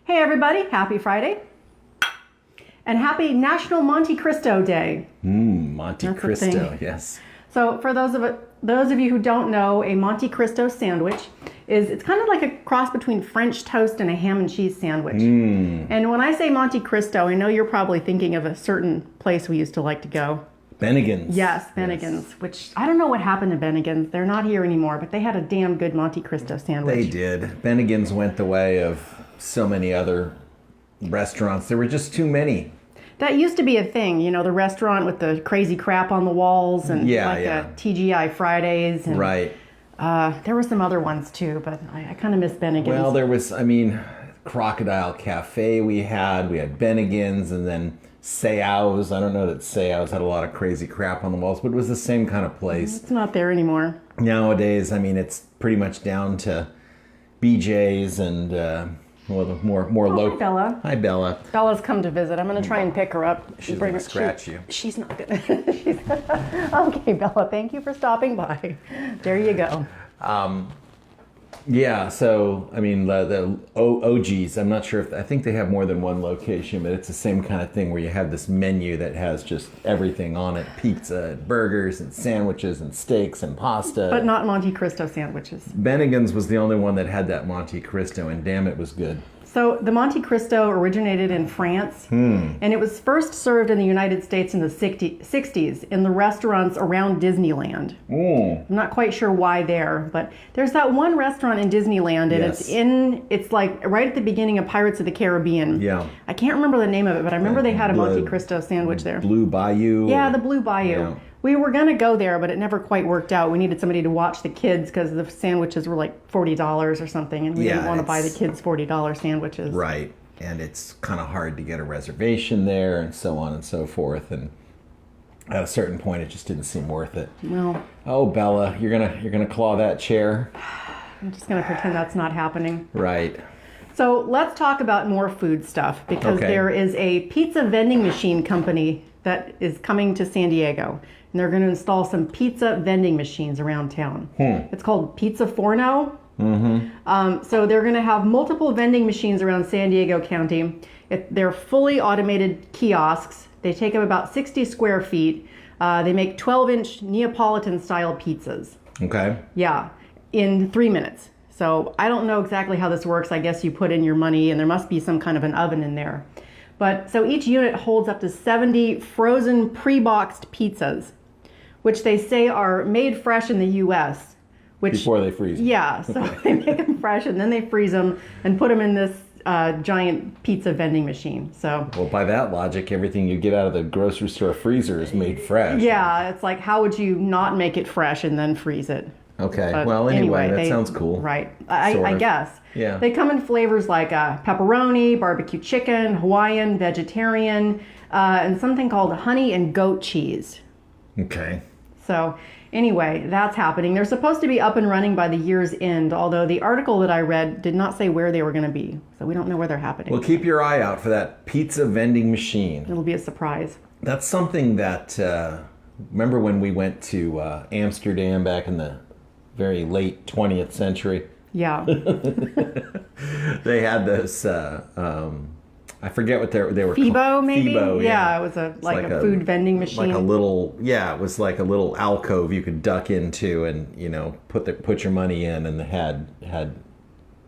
Hey everybody, happy Friday. And happy National Monte Cristo Day. Monte Cristo, yes. So for those of you who don't know, a Monte Cristo sandwich it's kind of like a cross between French toast and a ham and cheese sandwich. And when I say Monte Cristo, I know you're probably thinking of a certain place we used to like to go. Bennigan's. Yes, Bennigan's, which I don't know what happened to Bennigan's. They're not here anymore, but they had a damn good Monte Cristo sandwich. They did. Bennigan's went the way of so many other restaurants. There were just too many. That used to be a thing, you know, the restaurant with the crazy crap on the walls and a TGI Fridays. And, right. There were some other ones too, but I kind of miss Bennigan's. Well, there was, Crocodile Cafe we had Bennigan's, and then Seao's. I don't know that Seao's had a lot of crazy crap on the walls, but it was the same kind of place. It's not there anymore. Nowadays, it's pretty much down to BJ's and more local. Hi, Bella. Hi, Bella. Bella's come to visit. I'm going to try and pick her up. She's going to scratch you. She's not going to. Okay, Bella, thank you for stopping by. There you go. Yeah, so, the OGs, I'm not sure I think they have more than one location, but it's the same kind of thing where you have this menu that has just everything on it. Pizza, burgers, and sandwiches, and steaks, and pasta. But not Monte Cristo sandwiches. Bennigan's was the only one that had that Monte Cristo, and damn, it was good. So the Monte Cristo originated in France, and it was first served in the United States in the 60s in the restaurants around Disneyland. I'm not quite sure why there, but there's that one restaurant in Disneyland, and it's like right at the beginning of Pirates of the Caribbean. Yeah. I can't remember the name of it, but I remember they had a Monte Cristo sandwich there. Blue Bayou. Yeah, the Blue Bayou. Yeah. We were going to go there, but it never quite worked out. We needed somebody to watch the kids because the sandwiches were like $40 or something, and we didn't want to buy the kids $40 sandwiches. Right, and it's kind of hard to get a reservation there and so on and so forth, and at a certain point it just didn't seem worth it. Well, oh, Bella, you're gonna claw that chair? I'm just going to pretend that's not happening. Right. So let's talk about more food stuff, because there is a pizza vending machine company that is coming to San Diego. And they're going to install some pizza vending machines around town. It's called Pizza Forno. So they're going to have multiple vending machines around San Diego County. They're fully automated kiosks. They take up about 60 square feet. They make 12-inch Neapolitan-style pizzas. Okay. Yeah, in 3 minutes. So I don't know exactly how this works. I guess you put in your money, and there must be some kind of an oven in there. But so each unit holds up to 70 frozen pre-boxed pizzas, which they say are made fresh in the U.S. Before they freeze them. Yeah, so they make them fresh and then they freeze them and put them in this giant pizza vending machine. So, well, by that logic, everything you get out of the grocery store freezer is made fresh. Yeah, it's like, how would you not make it fresh and then freeze it? Okay, but well, anyway, that sounds cool. Right, I guess. Yeah. They come in flavors like pepperoni, barbecue chicken, Hawaiian, vegetarian, and something called honey and goat cheese. Okay. So anyway, that's happening. They're supposed to be up and running by the year's end, although the article that I read did not say where they were going to be. So we don't know where they're happening. Well, keep your eye out for that pizza vending machine. It'll be a surprise. That's something that, remember when we went to Amsterdam back in the very late 20th century? Yeah. They had this, I forget what they were Phoebo, called. maybe? Phoebo, yeah. It was like a food vending machine. Like it was like a little alcove you could duck into and, put your money in, and they had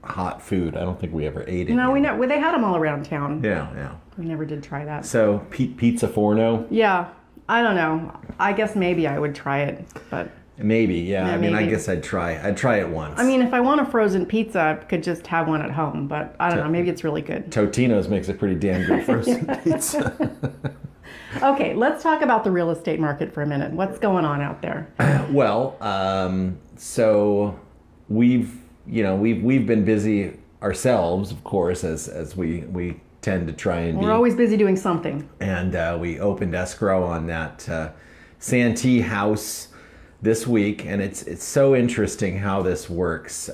hot food. I don't think we ever ate it. No, they had them all around town. Yeah. We never did try that. So, Pizza Forno? Yeah. I don't know. I guess maybe I would try it, but... Maybe, yeah. Maybe. I guess I'd try it once. If I want a frozen pizza, I could just have one at home, but I don't know. Maybe it's really good. Totino's makes a pretty damn good frozen pizza. Okay, let's talk about the real estate market for a minute. What's going on out there? Well, so we've been busy ourselves, of course, as we tend to try and be. We're always busy doing something. And we opened escrow on that Santee house this week, and it's so interesting how this works.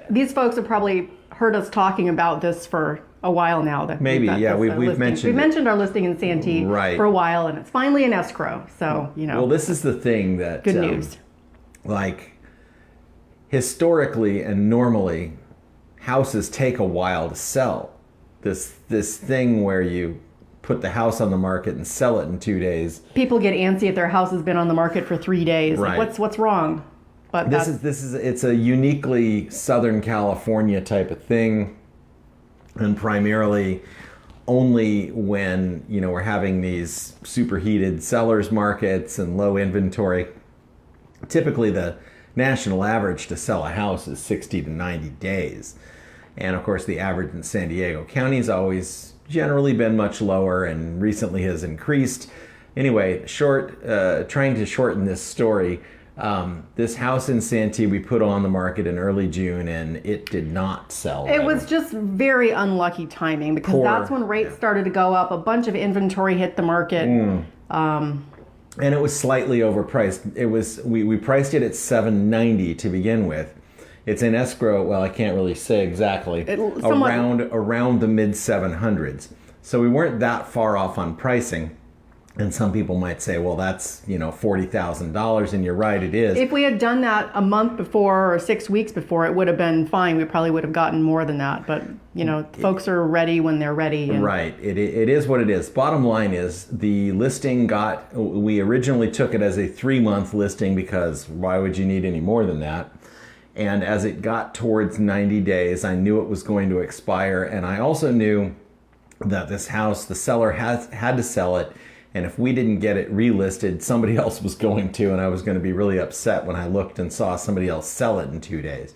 These folks have probably heard us talking about this for a while now. Maybe, yeah. We've mentioned our listing in Santee for a while, and it's finally in escrow. So, Well, this is the thing that... Good news. Like, historically and normally, houses take a while to sell. this thing where you put the house on the market and sell it in 2 days. People get antsy if their house has been on the market for 3 days. Right. Like, what's wrong? But it's a uniquely Southern California type of thing, and primarily only when we're having these superheated sellers markets and low inventory. Typically, the national average to sell a house is 60 to 90 days, and of course, the average in San Diego County has always generally been much lower, and recently has increased. Anyway, trying to shorten this story. This house in Santee we put on the market in early June, and it did not sell. It was just very unlucky timing, because that's when rates started to go up. A bunch of inventory hit the market. And it was slightly overpriced. It was we priced it at $790 to begin with. It's in escrow. Well, I can't really say exactly. Around the mid 700s. So we weren't that far off on pricing. And some people might say, well, that's, $40,000, and you're right, it is. If we had done that a month before or 6 weeks before, it would have been fine. We probably would have gotten more than that. But, folks are ready when they're ready. Right. It is what it is. Bottom line is, the listing we originally took it as a 3-month listing, because why would you need any more than that? And as it got towards 90 days, I knew it was going to expire. And I also knew that this house, the seller had to sell it. And if we didn't get it relisted, somebody else was going to, and I was going to be really upset when I looked and saw somebody else sell it in 2 days.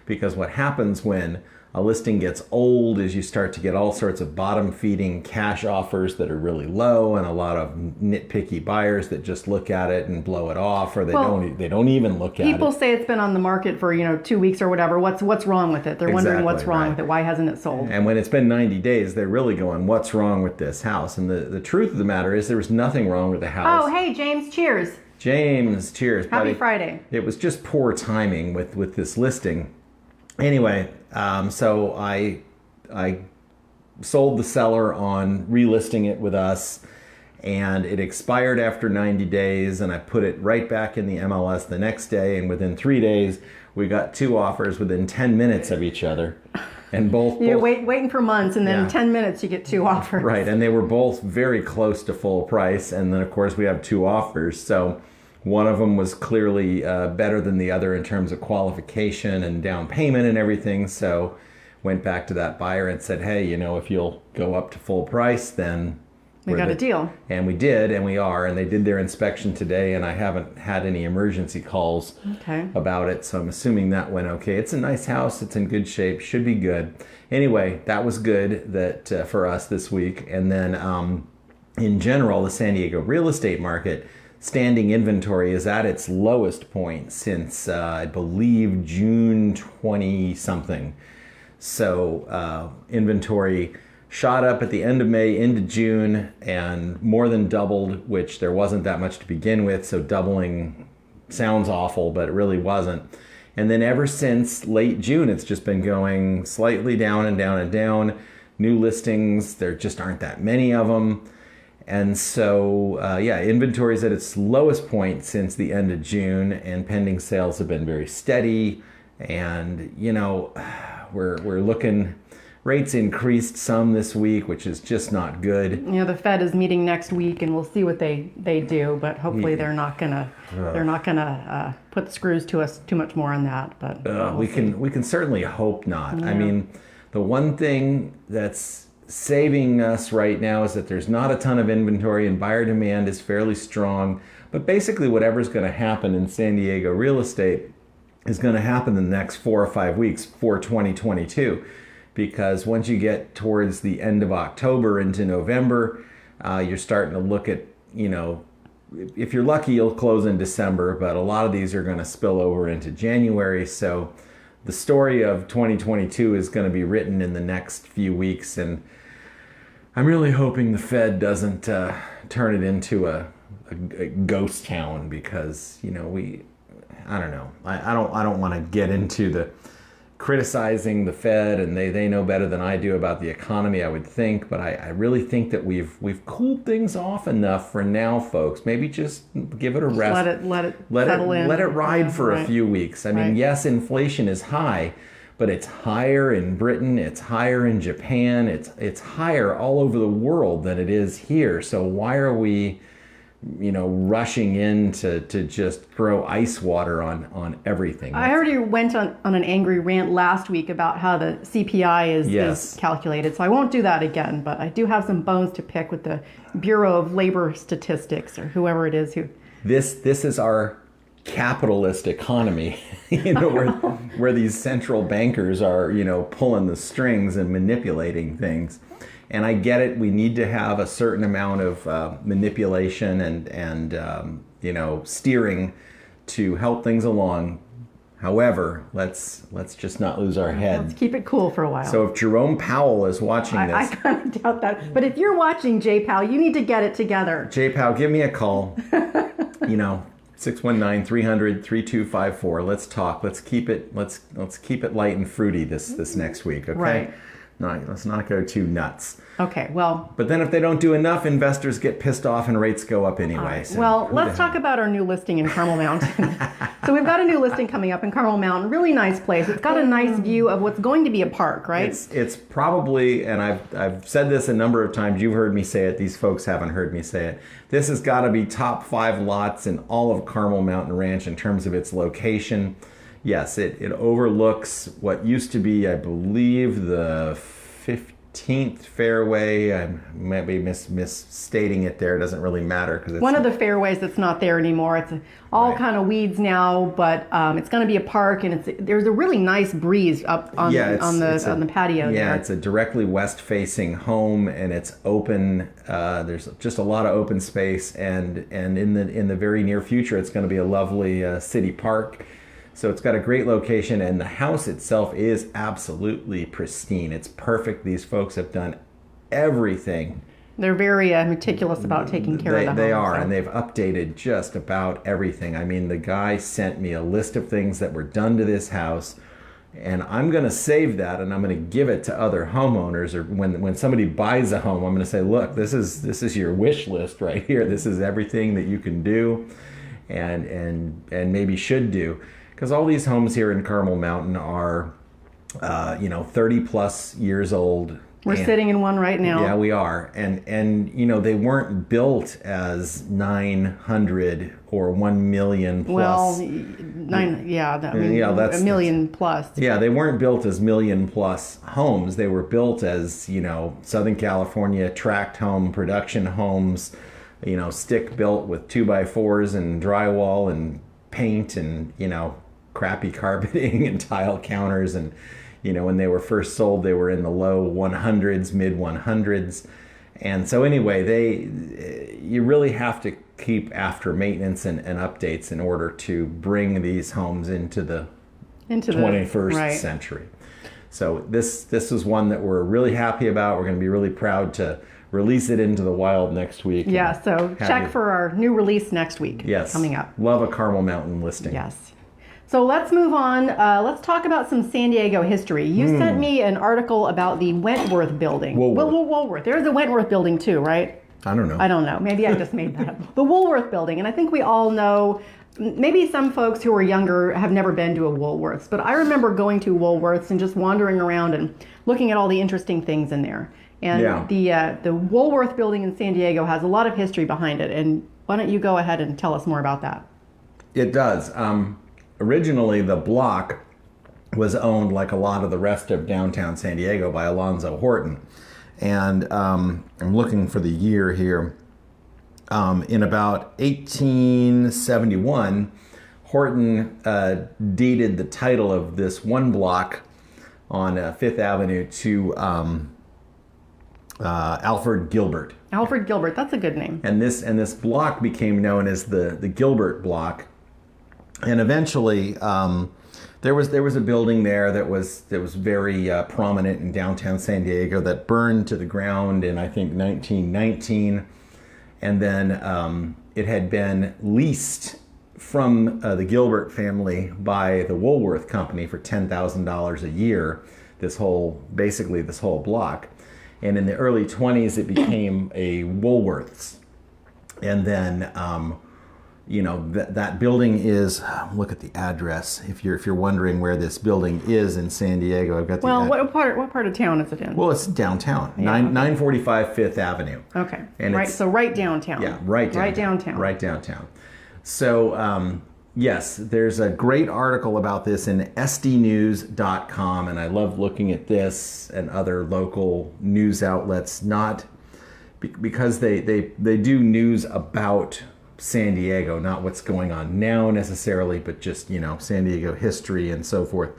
Because what happens when a listing gets old is you start to get all sorts of bottom-feeding cash offers that are really low, and a lot of nitpicky buyers that just look at it and blow it off, or they don't even look at it. People say it's been on the market for 2 weeks or whatever. What's wrong with it? They're wondering what's wrong with it. Why hasn't it sold? And when it's been 90 days, they're really going, what's wrong with this house? And the truth of the matter is, there was nothing wrong with the house. Oh, hey, James, cheers. James, cheers, buddy. Happy Friday. It was just poor timing with this listing. Anyway, so I sold the seller on relisting it with us, and it expired after 90 days, and I put it right back in the MLS the next day, and within 3 days, we got 2 offers within 10 minutes of each other. And You're waiting for months, and then in 10 minutes you get 2 offers. Right, and they were both very close to full price, and then of course we have 2 offers, so one of them was clearly better than the other in terms of qualification and down payment and everything. So went back to that buyer and said, hey, if you'll go up to full price, then we got a deal. And we did, and we are. And they did their inspection today, and I haven't had any emergency calls about it. So I'm assuming that went okay. It's a nice house. It's in good shape. Should be good. Anyway, that was good for us this week. And then in general, the San Diego real estate market, standing inventory is at its lowest point since, I believe, June 20-something. So inventory shot up at the end of May into June and more than doubled, which there wasn't that much to begin with. So doubling sounds awful, but it really wasn't. And then ever since late June, it's just been going slightly down and down and down. New listings, there just aren't that many of them. And so, inventory is at its lowest point since the end of June, and pending sales have been very steady. And, we're looking, rates increased some this week, which is just not good. The Fed is meeting next week, and we'll see what they do, but hopefully they're not gonna put the screws to us too much more on that. But we can certainly hope not. Yeah. I mean, the one thing that's saving us right now is that there's not a ton of inventory and buyer demand is fairly strong. But basically whatever's going to happen in San Diego real estate is going to happen in the next 4 or 5 weeks for 2022. Because once you get towards the end of October into November, you're starting to look at, if you're lucky, you'll close in December, but a lot of these are going to spill over into January. So the story of 2022 is going to be written in the next few weeks, and I'm really hoping the Fed doesn't turn it into a ghost town, because I don't know. I don't want to get into the criticizing the Fed, and they know better than I do about the economy, I would think, but I really think that we've cooled things off enough for now, folks. Maybe just give it a rest. Let it settle in. Let it ride for a few weeks. I mean, yes, inflation is high, but it's higher in Britain, it's higher in Japan, it's higher all over the world than it is here. So why are we, rushing in to just throw ice water on everything? I already went on an angry rant last week about how the CPI is calculated, so I won't do that again, but I do have some bones to pick with the Bureau of Labor Statistics, or whoever it is who... This is our capitalist economy, where these central bankers are, pulling the strings and manipulating things. And I get it. We need to have a certain amount of manipulation and steering to help things along. However, let's just not lose our head. Let's keep it cool for a while. So if Jerome Powell is watching this, I kind of doubt that. But if you're watching, J Powell, you need to get it together. J Powell, give me a call. 619-300-3254. Let's talk. Let's keep it light and fruity this next week. Okay. Right. Let's not go too nuts. Okay, well... But then if they don't do enough, investors get pissed off and rates go up anyway. So well, let's talk about our new listing in Carmel Mountain. So we've got a new listing coming up in Carmel Mountain. Really nice place. It's got a nice view of what's going to be a park, right? It's probably, and I've said this a number of times, you've heard me say it, these folks haven't heard me say it. This has got to be top 5 lots in all of Carmel Mountain Ranch in terms of its location. Yes, it overlooks what used to be, I believe, the 15th fairway. I might be misstating it there. It doesn't really matter because it's one of the fairways that's not there anymore. It's all kind of weeds now, but it's going to be a park, and there's a really nice breeze up on the patio. Yeah, there. It's a directly west-facing home, and it's open. There's just a lot of open space, and in the very near future, it's going to be a lovely city park. So it's got a great location, and the house itself is absolutely pristine. It's perfect. These folks have done everything. They're very meticulous about taking care of the home. They are, and they've updated just about everything. I mean, the guy sent me a list of things that were done to this house, and I'm going to save that, and I'm going to give it to other homeowners. Or when somebody buys a home, I'm going to say, look, this is your wish list right here. This is everything that you can do, and maybe should do. Because all these homes here in Carmel Mountain are, 30 plus years old. We're sitting in one right now. Yeah, we are. And they weren't built as 900 or 1 million plus. Well, a million plus. Yeah, they weren't built as million plus homes. They were built as, Southern California tract home, production homes, stick built with 2x4s and drywall and paint and, crappy carpeting and tile counters. And when they were first sold, they were in the low 100s, mid 100s. And so anyway, you really have to keep after maintenance and updates in order to bring these homes into the 21st century. So this is one that we're really happy about. We're going to be really proud to release it into the wild next week. Yeah, so check for our new release next week. Yes. Coming up. Love a Carmel Mountain listing. Yes. So let's move on. Let's talk about some San Diego history. You sent me an article about the Wentworth Building. Woolworth. There's a Wentworth Building too, right? I don't know. Maybe I just made that up. The Woolworth Building. And I think we all know, maybe some folks who are younger have never been to a Woolworths, but I remember going to Woolworths and just wandering around and looking at all the interesting things in there. And the Woolworth Building in San Diego has a lot of history behind it. And why don't you go ahead and tell us more about that? It does. Originally, the block was owned, like a lot of the rest of downtown San Diego, by Alonzo Horton. And I'm looking for the year here. In about 1871, Horton deeded the title of this one block on Fifth Avenue to Alfred Gilbert. Alfred Gilbert, that's a good name. And this block became known as the Gilbert block. And eventually, there was a building there that was very prominent in downtown San Diego that burned to the ground in, I think, 1919, and then it had been leased from the Gilbert family by the Woolworth Company for $10,000 a year. This whole block, and in the early 20s, it became a Woolworths, and then. that building is, look at the address. If you're wondering where this building is in San Diego, I've got the what part of town is it in? Well, it's downtown, 945 Fifth Avenue. Okay. And so right downtown. Yeah, right downtown. Right downtown. So, yes, there's a great article about this in sdnews.com, and I love looking at this and other local news outlets, not because they do news about San Diego, not what's going on now necessarily, but just, San Diego history and so forth.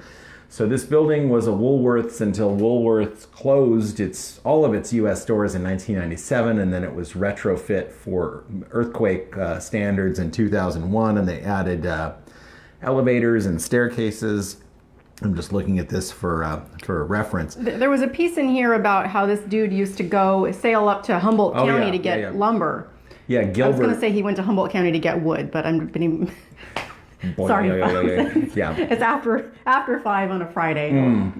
So this building was a Woolworths until Woolworths closed all of its U.S. stores in 1997, and then it was retrofit for earthquake standards in 2001, and they added elevators and staircases. I'm just looking at this for reference. There was a piece in here about how this dude used to go sail up to Humboldt County to get lumber. Yeah, Gilbert. I was going to say he went to Humboldt County to get wood, but I'm being... Sorry. Yeah. It's after 5 on a Friday.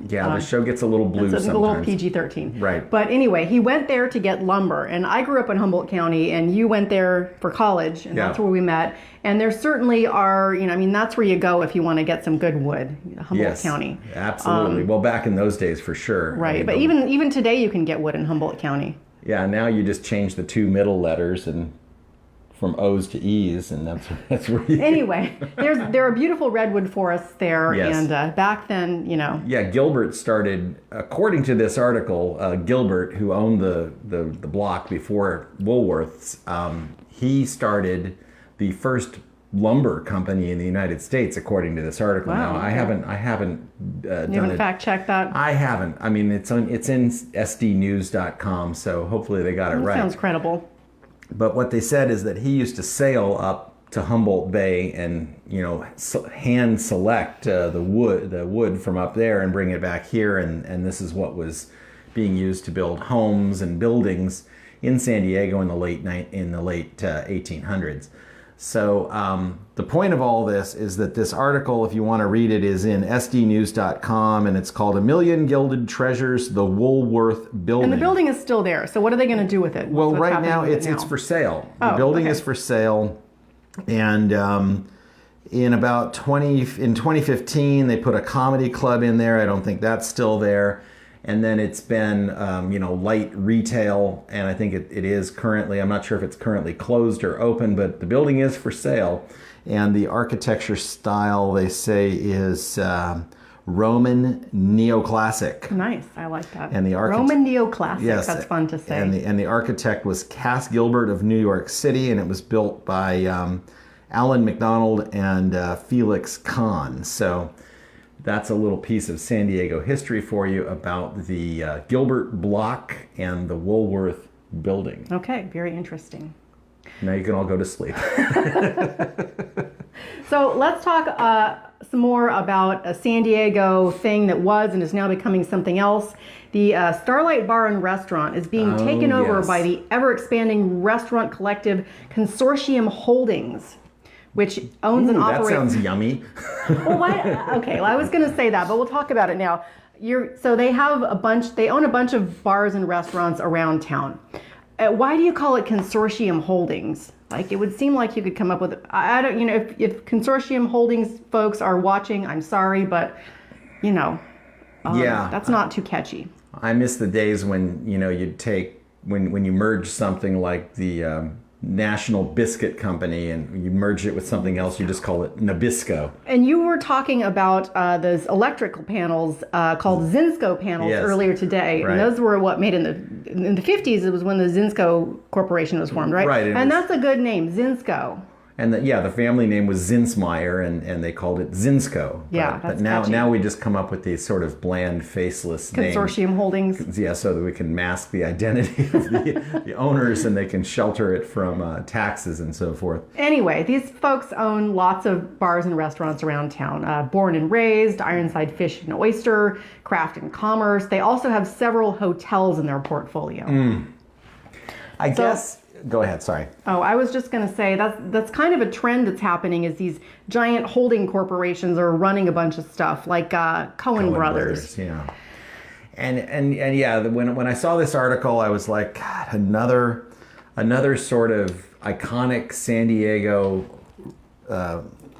The show gets a little blue sometimes. It's a little PG-13. Right. But anyway, he went there to get lumber. And I grew up in Humboldt County, and you went there for college, and that's where we met. And there certainly are, that's where you go if you want to get some good wood, Humboldt County. Absolutely. Well, back in those days, for sure. Right. But even today, you can get wood in Humboldt County. Yeah, now you just change the 2 middle letters and from O's to E's, and that's where you... Anyway, there are beautiful redwood forests there, and back then, Yeah, Gilbert started, according to this article, Gilbert, who owned the block before Woolworths, he started the first lumber company in the United States, according to this article. Wow, now, I haven't you haven't fact checked that? I haven't. I mean, it's in sdnews.com, so hopefully they got it right. Sounds credible. But what they said is that he used to sail up to Humboldt Bay and, hand select the wood from up there and bring it back here. And this is what was being used to build homes and buildings in San Diego in the late 1800s. So the point of all this is that this article, if you want to read it, is in sdnews.com, and it's called "A Million Gilded Treasures, the Woolworth Building." And the building is still there. So what are they going to do with it? Well, right now it's for sale. The building is for sale, and in 2015 they put a comedy club in there. I don't think that's still there. And then it's been, light retail, and I think it is currently, I'm not sure if it's currently closed or open, but the building is for sale. And the architecture style, they say, is Roman neoclassic. Nice, I like that. And the Roman neoclassic, yes, that's fun to say. And the architect was Cass Gilbert of New York City, and it was built by Alan McDonald and Felix Kahn. So that's a little piece of San Diego history for you about the Gilbert block and the Woolworth building. Okay, very interesting. Now you can all go to sleep. So let's talk some more about a San Diego thing that was and is now becoming something else. The Starlight Bar and Restaurant is being taken over by the ever-expanding restaurant collective Consortium Holdings, which owns and operates... That sounds yummy. Okay, I was going to say that, but we'll talk about it now. So they own a bunch of bars and restaurants around town. Why do you call it Consortium Holdings? Like, it would seem like you could come up with... I don't, if Consortium Holdings folks are watching, I'm sorry, but, that's not too catchy. I miss the days when, you'd take... When you merge something like the... National Biscuit Company, and you merge it with something else, you just call it Nabisco. And you were talking about those electrical panels called Zinsco panels earlier today. Right. And those were made in the 50s. It was when the Zinsco Corporation was formed, right? Right. And that's a good name, Zinsco. And the family name was Zinsmeyer, and they called it Zinsco. Yeah, but now we just come up with these sort of bland, faceless names. Consortium Holdings. Yeah, so that we can mask the identity of the owners, and they can shelter it from taxes and so forth. Anyway, these folks own lots of bars and restaurants around town. Born and Raised, Ironside Fish and Oyster, Craft and Commerce. They also have several hotels in their portfolio. I guess... Go ahead, sorry. Oh, I was just going to say that's kind of a trend that's happening, is these giant holding corporations are running a bunch of stuff, like Cohen Brothers. Yeah. And yeah, when I saw this article, I was like, God, another sort of iconic San Diego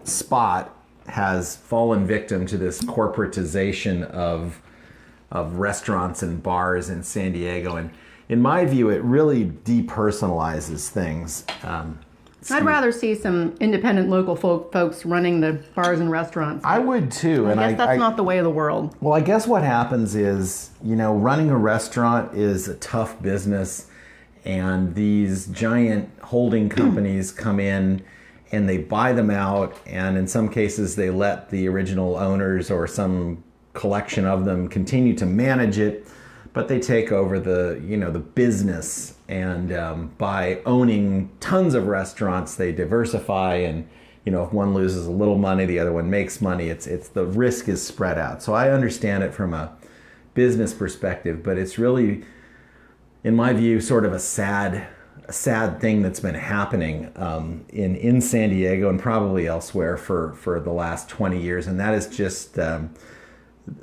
spot has fallen victim to this corporatization of restaurants and bars in San Diego. And in my view, it really depersonalizes things. I'd rather see some independent local folks running the bars and restaurants. I would too. I guess that's not the way of the world. Well, I guess what happens is, running a restaurant is a tough business, and these giant holding companies come in and they buy them out, and in some cases they let the original owners or some collection of them continue to manage it, but they take over the business, and by owning tons of restaurants, they diversify, and if one loses a little money, the other one makes money. It's the risk is spread out. So I understand it from a business perspective, but it's really, in my view, sort of a sad thing that's been happening in San Diego and probably elsewhere for the last 20 years, and that is just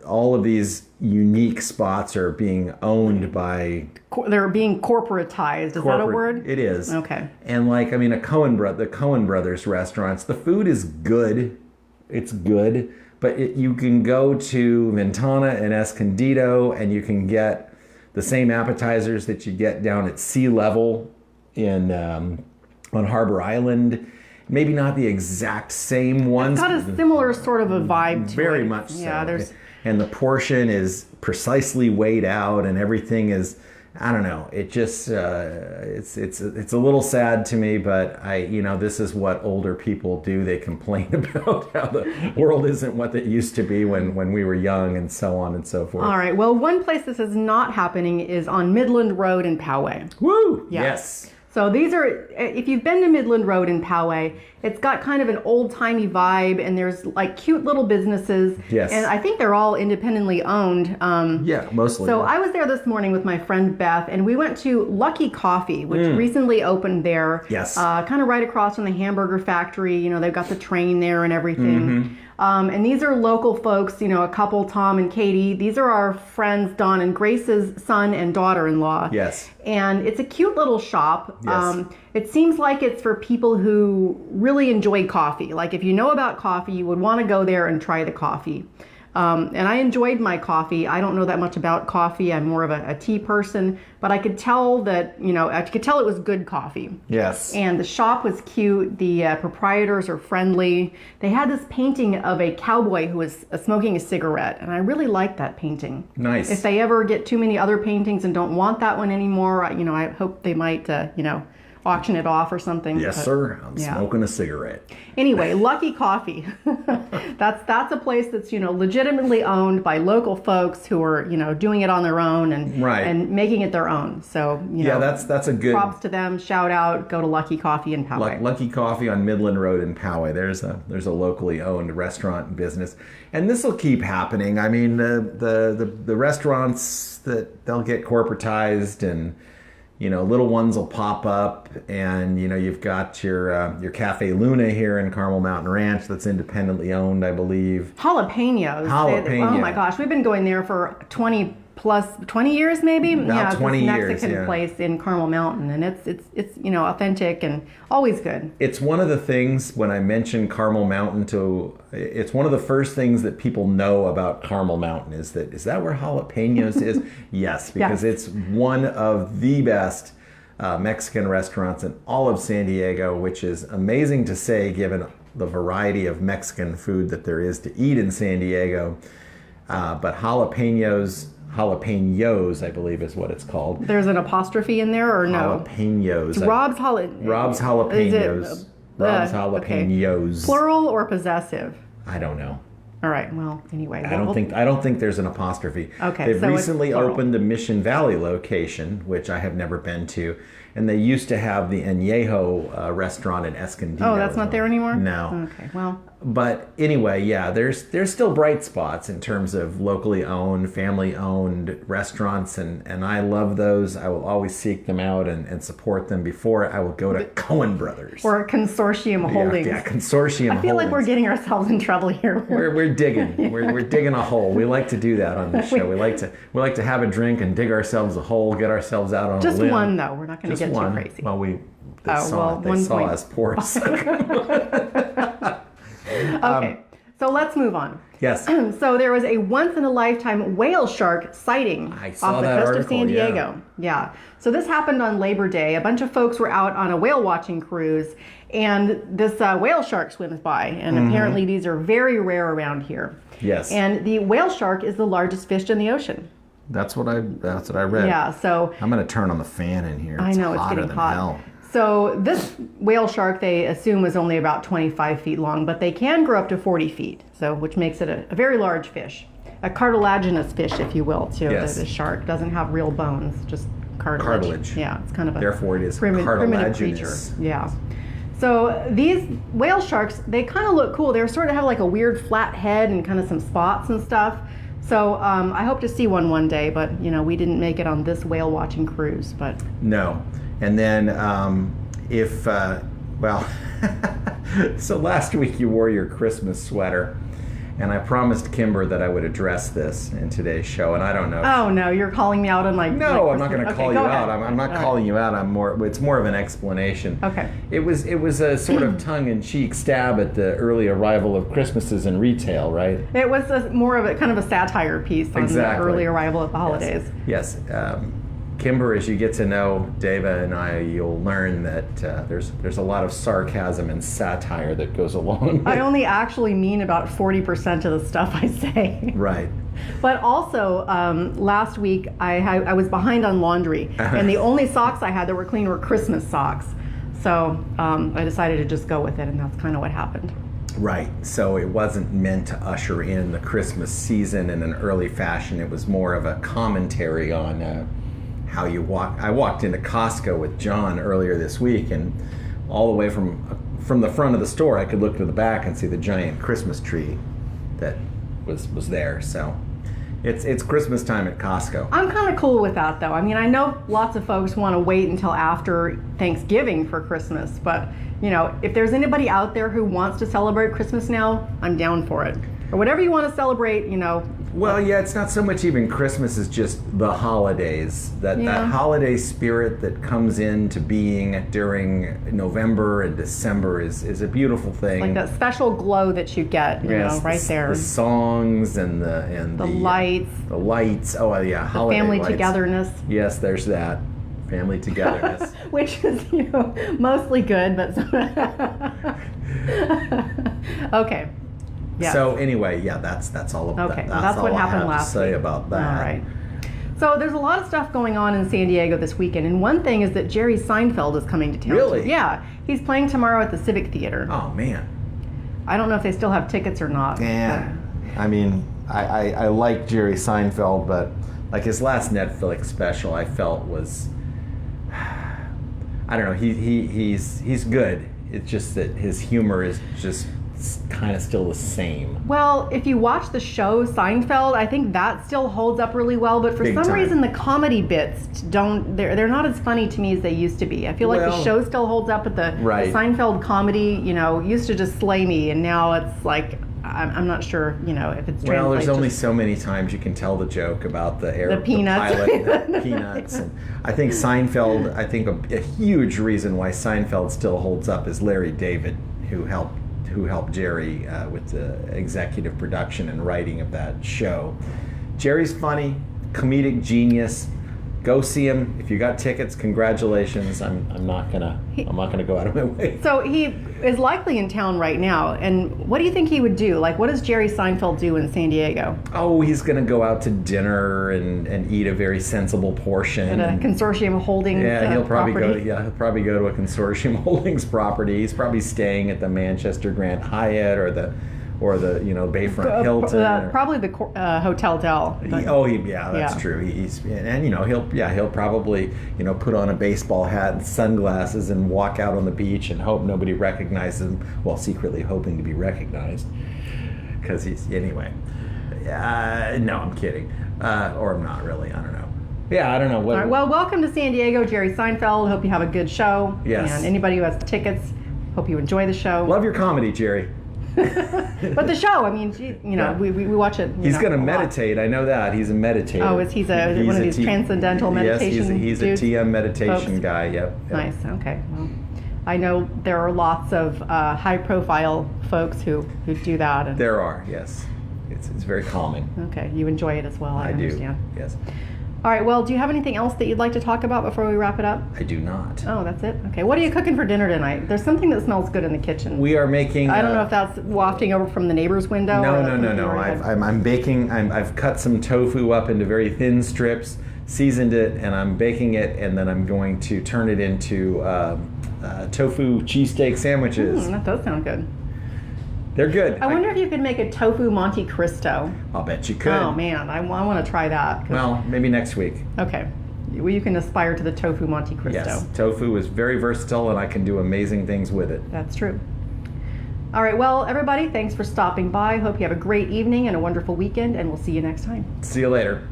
all of these unique spots are being owned by... They're being corporatized. Is that a word? It is. Okay. And the Coen Brothers restaurants, the food is good. It's good. But you can go to Ventana and Escondido and you can get the same appetizers that you get down at sea level on Harbor Island. Maybe not the exact same ones. It's got a similar sort of a vibe to it. Very much so. Yeah, and the portion is precisely weighed out, and everything is, I don't know. It just it's a little sad to me, but this is what older people do. They complain about how the world isn't what it used to be when we were young, and so on and so forth. All right. Well, one place this is not happening is on Midland Road in Poway. Woo! Yeah. Yes. So these are, if you've been to Midland Road in Poway, it's got kind of an old-timey vibe, and there's cute little businesses. Yes. And I think they're all independently owned. Yeah, mostly. So yeah. I was there this morning with my friend Beth, and we went to Lucky Coffee, which recently opened there. Yes. Kind of right across from the hamburger factory. They've got the train there and everything. And these are local folks, a couple, Tom and Katie. These are our friends, Don and Grace's son and daughter-in-law. Yes. And it's a cute little shop. Yes. It seems like it's for people who really enjoy coffee. Like if you know about coffee, you would want to go there and try the coffee. And I enjoyed my coffee. I don't know that much about coffee. I'm more of a tea person, but I could tell that, I could tell it was good coffee. Yes. And the shop was cute. The proprietors are friendly. They had this painting of a cowboy who was smoking a cigarette, and I really liked that painting. Nice. If they ever get too many other paintings and don't want that one anymore, I hope they might, auction it off or something. Yes, sir. I'm smoking a cigarette. Anyway, Lucky Coffee. That's a place that's legitimately owned by local folks who are doing it on their own and making it their own. So that's a good props to them. Shout out. Go to Lucky Coffee in Poway. Lucky Coffee on Midland Road in Poway. There's a locally owned restaurant and business, and this will keep happening. I mean, the restaurants they'll get corporatized, and little ones will pop up, and you've got your Cafe Luna here in Carmel Mountain Ranch that's independently owned, I believe. Jalapenos. Oh my gosh, we've been going there for 20 years maybe. About 20 it's years. Mexican place in Carmel Mountain, and it's authentic and always good. It's one of the things when I mention Carmel Mountain it's one of the first things that people know about Carmel Mountain is that where Jalapenos is? Yes, because it's one of the best Mexican restaurants in all of San Diego, which is amazing to say given the variety of Mexican food that there is to eat in San Diego. But jalapenos, I believe is what it's called. There's an apostrophe in there, or no? Jalapenos. It's Rob's Jalapenos. Rob's Jalapenos. Okay. Plural or possessive? I don't know. All right. Well, anyway. I don't think there's an apostrophe. Okay. They've recently opened a Mission Valley location, which I have never been to, and they used to have the Añejo restaurant in Escondido. Oh, that's not there anymore? No. Okay. Well. But anyway, there's still bright spots in terms of locally owned, family-owned restaurants, and I love those. I will always seek them out and support them before I will go to Coen Brothers. Or Consortium Holdings. Yeah, Consortium Holdings. I feel like we're getting ourselves in trouble here. We're digging. We're digging a hole. We like to do that on this show. We like to have a drink and dig ourselves a hole, get ourselves out on a limb. Just one, though. We're not going to get too crazy. Well, they saw us pour a second. Okay, so let's move on. Yes. So there was a once-in-a-lifetime whale shark sighting off the coast of San Diego. Yeah. So this happened on Labor Day. A bunch of folks were out on a whale watching cruise, and this whale shark swims by. And apparently these are very rare around here. Yes. And the whale shark is the largest fish in the ocean. That's what I read. Yeah. So I'm going to turn on the fan in here. I know, it's hotter getting than hot. hell. So this whale shark, they assume, was only about 25 feet long, but they can grow up to 40 feet, so which makes it a very large fish. A cartilaginous fish, if you will, too. Yes. The shark doesn't have real bones, just cartilage. Yeah, it's kind of a Therefore, it is primitive creature. Yeah. So these whale sharks, they kind of look cool. They sort of have like a weird flat head and kind of some spots and stuff. So I hope to see one day, but we didn't make it on this whale watching cruise. But no. And then so last week you wore your Christmas sweater, and I promised Kimber that I would address this in today's show, and I don't know. Oh no, you're calling me out on No, I'm not going to call you out. Ahead. I'm not calling you out. It's more of an explanation. Okay. It was a sort of tongue-in-cheek stab at the early arrival of Christmases in retail, right? It was more of a kind of a satire piece on the early arrival of the holidays. Yes. Kimber, as you get to know Deva and I, you'll learn that there's a lot of sarcasm and satire that goes along with. I only actually mean about 40% of the stuff I say. Right. But also, last week I was behind on laundry, and the only socks I had that were clean were Christmas socks. So I decided to just go with it, and that's kind of what happened. Right. So it wasn't meant to usher in the Christmas season in an early fashion. It was more of a commentary on how you walk. I walked into Costco with John earlier this week, and all the way from the front of the store, I could look to the back and see the giant Christmas tree that was there. So it's Christmas time at Costco. I'm kind of cool with that, though. I mean, I know lots of folks want to wait until after Thanksgiving for Christmas, but if there's anybody out there who wants to celebrate Christmas now, I'm down for it. Or whatever you want to celebrate, Well, yeah, it's not so much even Christmas as just the holidays. That holiday spirit that comes into being during November and December is a beautiful thing. Like that special glow that you get, right there. The songs and the lights. The lights. Oh, yeah, holiday family lights. Togetherness. Yes, there's that. Family togetherness. Which is, mostly good, but okay. Yes. So anyway, yeah, that's all about that. Okay, that's that's all what I happened have last to say week. about that. All right. So there's a lot of stuff going on in San Diego this weekend, and one thing is that Jerry Seinfeld is coming to town. Really? Yeah, he's playing tomorrow at the Civic Theater. Oh man. I don't know if they still have tickets or not. Yeah. I mean, I like Jerry Seinfeld, but like his last Netflix special, I felt was, I don't know. He's good. It's just that his humor is just kind of still the same. Well, if you watch the show Seinfeld, I think that still holds up really well, but for some reason the comedy bits they're not as funny to me as they used to be. I feel like the show still holds up, but the Seinfeld comedy, used to just slay me, and now it's like I'm not sure, if it's well, there's only so many times you can tell the joke about the peanuts. The peanuts. And I think Seinfeld, a huge reason why Seinfeld still holds up is Larry David, who helped Jerry with the executive production and writing of that show. Jerry's funny, comedic genius. Go see him. If you got tickets, congratulations. I'm not gonna go out of my way. So he is likely in town right now. And what do you think he would do? Like, what does Jerry Seinfeld do in San Diego? Oh, he's gonna go out to dinner and eat a very sensible portion. At a consortium holdings. Yeah, he'll probably property. he'll probably go to a consortium holdings property. He's probably staying at the Manchester Grand Hyatt or the Bayfront Hilton. Probably the Hotel Del. That's true. He'll probably probably put on a baseball hat and sunglasses and walk out on the beach and hope nobody recognizes him. Well, secretly hoping to be recognized because he's anyway. No, I'm kidding, or I'm not really. I don't know. Yeah, I don't know. All right, well, welcome to San Diego, Jerry Seinfeld. Hope you have a good show. Yes. And anybody who has tickets, hope you enjoy the show. Love your comedy, Jerry. But the show, I mean, we watch it. He's going to meditate. I know that. He's a meditator. Oh, he's one of these transcendental meditation Yes, he's a TM meditation guy. Yep. Nice. Okay. Well, I know there are lots of high-profile folks who do that. And, There are, yes. It's very calming. okay, you enjoy it as well, I understand. do, yes. All right, well, do you have anything else that you'd like to talk about before we wrap it up? I do not. Oh, that's it? Okay, what are you cooking for dinner tonight? There's something that smells good in the kitchen. We are making... I don't know if that's wafting over from the neighbor's window. No. Or I'm baking. I've cut some tofu up into very thin strips, seasoned it, and I'm baking it, and then I'm going to turn it into tofu cheesesteak sandwiches. That does sound good. They're good. I wonder if you could make a tofu Monte Cristo. I'll bet you could. Oh man, I want to try that. Well, maybe next week. Okay. Well, you can aspire to the tofu Monte Cristo. Yes, tofu is very versatile, and I can do amazing things with it. That's true. All right, well, everybody, thanks for stopping by. Hope you have a great evening and a wonderful weekend, and we'll see you next time. See you later.